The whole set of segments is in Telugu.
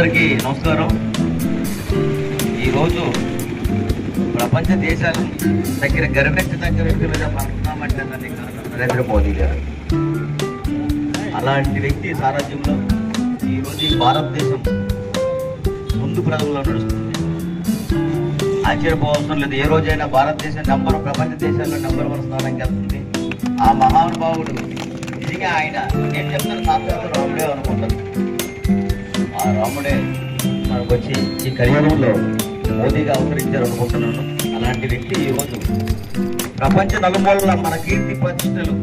అందరికీ నమస్కారం. ఈరోజు ప్రపంచ దేశాల దగ్గర గర్వించదగ్గ వ్యక్తులుగా మనం ఉన్నామంటే దానికి కారణం నరేంద్ర మోదీ గారు. అలాంటి వ్యక్తి సారథ్యంలో ఈరోజు ఈ భారతదేశం ముందు ప్రజల్లో నడుస్తుంది. ఆశ్చర్యపోవడం లేదు. ఏ రోజైనా భారతదేశం ప్రపంచ దేశాల్లో నంబర్ 1 స్థానానికి వెళ్తుంది. ఆ మహానుభావుడు నిజంగా ఆయన నేను చెప్తాను సాక్షాత్తు రాముడే అనుకుంటాను. ఆ రాముడే మనకు వచ్చి ఈ కలియుగంలో మోదీగా అవతరించారు అనుకుంటున్నాను. అలాంటి వ్యక్తి ఈరోజు ప్రపంచ నలుమూలల మన కీర్తి ప్రతిష్టలు,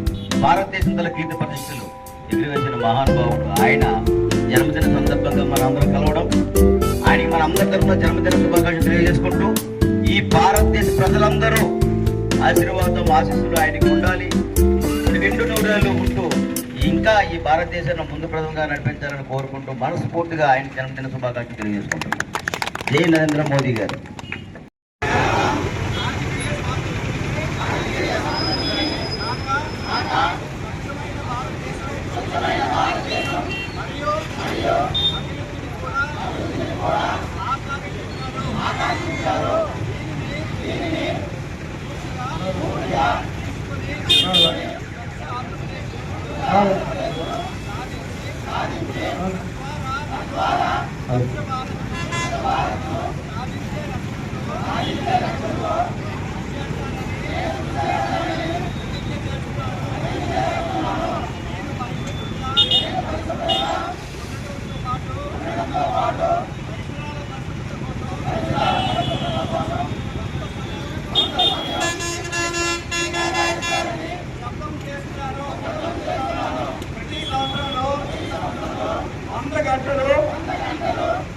భారతదేశం తల కీర్తి ప్రతిష్టలు ఎగురవేసిన మహానుభావుడు. ఆయన జన్మదిన సందర్భంగా మనందరం కలవడం, ఆయనకి మనందరి తరఫున జన్మదిన శుభాకాంక్షలు తెలియజేసుకుంటూ ఈ భారతదేశ ప్రజలందరూ ఆశీర్వాదం ఆశీస్సులు ఆయనకి ఉండాలి. 2 నూరేళ్ళు ఉంటూ ఇంకా ఈ భారతదేశాన్ని ముందు ప్రదంగా నడిపించాలని కోరుకుంటూ మనస్ఫూర్తిగా ఆయన జన్మదిన శుభాకాంక్షలు తెలియజేసుకుంటున్నాం. జై నరేంద్ర మోదీ గారు.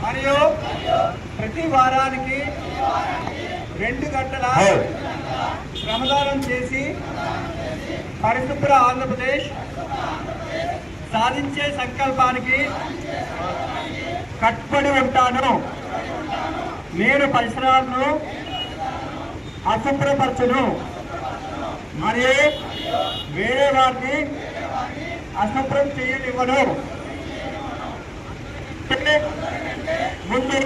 మరియు ప్రతి వారానికి 2 గంటల శ్రమదానం చేసి పరిశుభ్ర ఆంధ్రప్రదేశ్ సాధించే సంకల్పానికి కట్టుబడి ఉంటాను. నేను పరిసరాలను అశుభ్రపరచును మరియు వేరే వారిని అశుభ్రం చేయనివ్వను. ముందు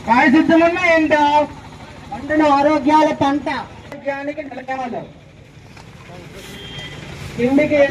పారిశుద్ధ్యమున్న ఏంటో పంటను ఆరోగ్యాల పంట ఆరోగ్యానికి నిలకడలు తిండికి